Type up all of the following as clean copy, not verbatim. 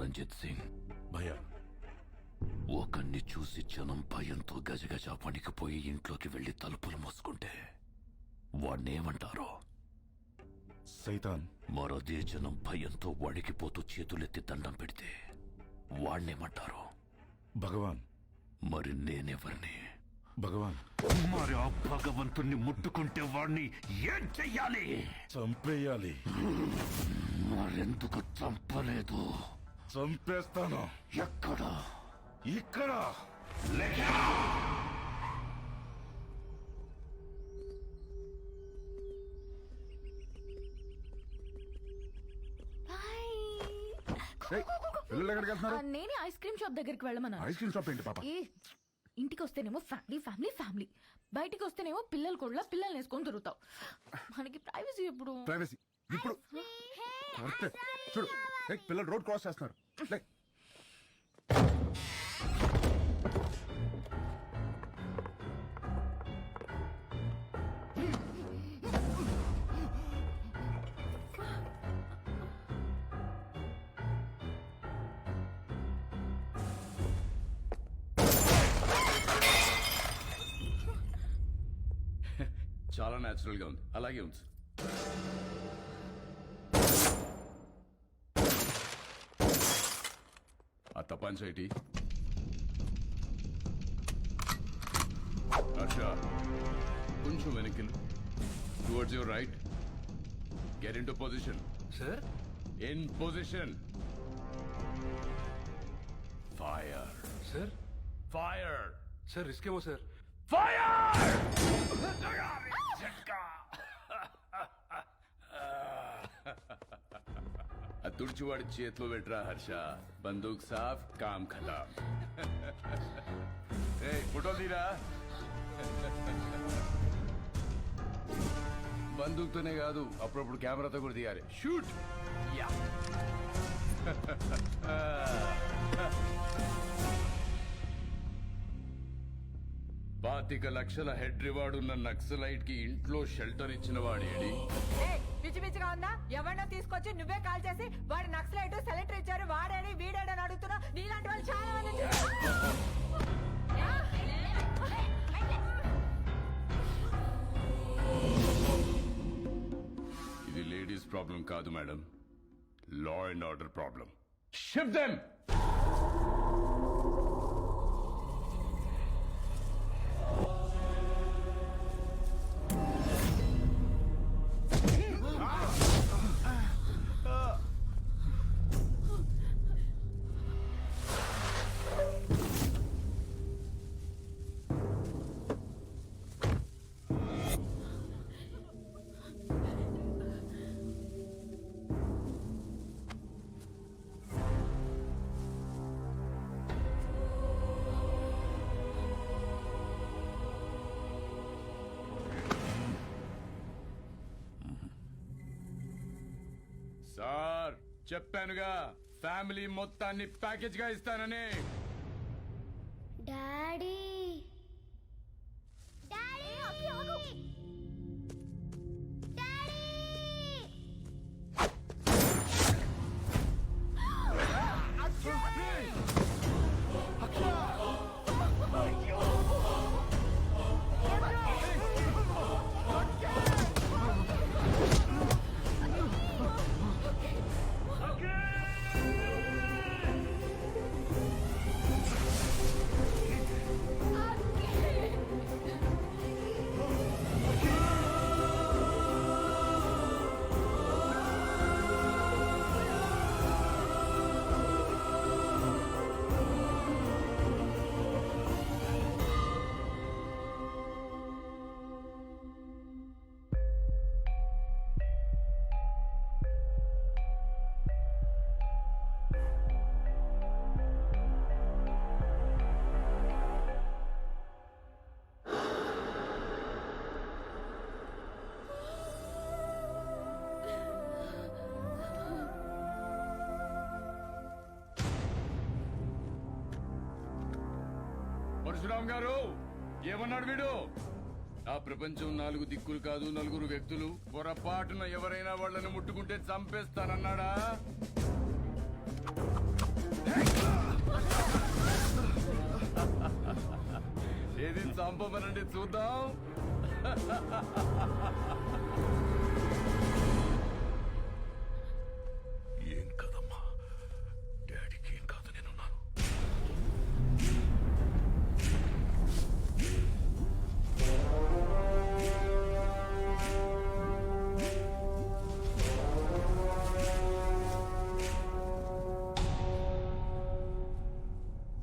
రంజిత్ సింగ్. భయ్యా, ఒకరిని చూసి జనం భయంతో గజగజ వణికిపోయి ఇంట్లోకి వెళ్లి తలుపులు మూసుకుంటే వాణ్ణేమంటారో? సైతాన్. మరదే జనం భయంతో వణికిపోతూ చేతులెత్తి దండం పెడితే వాణ్ణేమంటారో? భగవాన్. మరి నేనెవరిని? భగవాన్. మరి ఆ భగవంతుణ్ణి ముట్టుకుంటే వాణ్ణి ఏం చెయ్యాలి? చంపేయాలి. మరెందుకు చంపలేదు? చంపేస్తాను. ఎక్కడ? ఇక్కడ. పిల్లలు ఎక్కడికి వెళ్తున్నారు? నేనే ఐస్ క్రీమ్ షాప్ దగ్గరికి వెళ్ళమన్నా. ఐస్ క్రీమ్ షాప్ ఏంటి పాప? ఇంటికి వస్తేనేమో ఫ్యామిలీ ఫ్యామిలీ ఫ్యామిలీ, బయటికి వస్తేనేమో పిల్లలు కూడా పిల్లల్ని వేసుకొని తిరుగుతావు. మనకి ప్రైవసీ ఎప్పుడు? ప్రైవసీ ఇప్పుడు కరెక్ట్. చూడు, పిల్లలు రోడ్ క్రాస్ చేస్తున్నారు. చాలా న్యాచురల్ గా ఉంది, అలాగే ఉంది. ఆ తపాంచేటి హర్ష, కొంచెం వెనక్కి towards your right. Get in to position. Sir, in position. Fire. Sir, fire. Sir risk ఏమో సార్. ఫైర్. ఆ తుడిచివాడి చేతిలో పెట్టరా హర్ష. బందూక్ సాఫ్, కామ్ ఖతాం. ఫోటో తీరా. బందూక్తోనే కాదు, అప్పుడప్పుడు కెమెరాతో కూడా తీయాలి. షూట్. యా. 25 లక్షల హెడ్ రివార్డ్ ఉన్న నక్సలైట్ కి ఇంట్లో షెల్టర్ ఇచ్చిన వాడేడి? పిచ్చి పిచ్చిగా ఉందా? ఎవరినో తీసుకొచ్చి నువ్వే కాల్ చేసి వాడు నక్సలైట్ సెలెక్టర్ ఇచ్చారు, వాడేడి వీడేడని అడుగుతున్నా. నీలాంటి వాళ్ళు చాలా మంది. ఇది లేడీస్ ప్రాబ్లం కాదు madam, law and order problem. Shift them. Sir, చెప్పానుగా ఫ్యామిలీ మొత్తాన్ని ప్యాకేజ్ గా ఇస్తానని. డాడీ పరశురామ్ గారు, ఏమన్నాడు వీడు? ఆ ప్రపంచం 4 దిక్కులు కాదు, 4 వ్యక్తులు. పొరపాటున ఎవరైనా వాళ్ళని ముట్టుకుంటే చంపేస్తానన్నాడా? చంపమనండి చూద్దాం. ఏం కదమ్మా, డాడీకి ఏం కాదు, నేనున్నాను.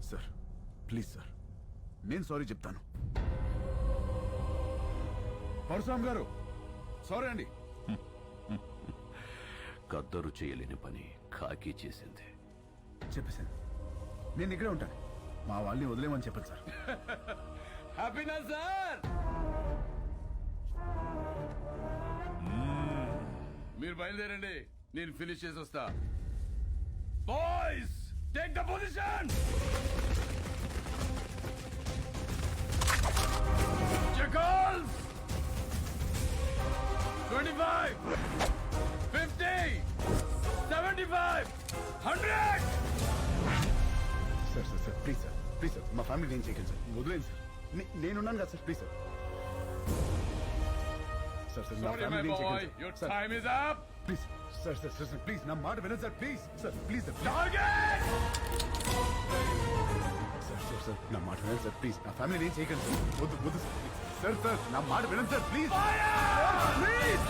సార్ ప్లీజ్ సార్, నేను సారీ చెప్తాను. పరశురామ్ గారు సారీ అండి. కద్దరు చేయలేని పని కాకి చేసింది. చెప్పేశాను, నేను ఇక్కడే ఉంటాను. మా వాళ్ళని వదిలేమని చెప్పండి సార్. హ్యాపీనా సార్? మీరు బయలుదేరండి, నేను ఫినిష్ చేసి వస్తా. Boys take the position. Jackals! 25, 50, 75, 100! Sir sir sir please sir, please sir, మా ఫ్యామిలీ నేను చేయకండి సార్, వదిలేండి సార్. నేనున్నాను కదా sir, please sir. Sir sir నా Sorry, my family boy, your time is up. Please sir sir sir sir please నా మాట వినండి sir, please sir, please sir. Target! Sir sir sir నా మాట వినండి సార్, ప్లీజ్ నా ఫ్యామిలీ నేను చేయకండి సార్, వద్దు వద్దు సార్. సార్ సార్ నా మాట వినండి సార్, ప్లీజ్ Fire! ప్లీజ్.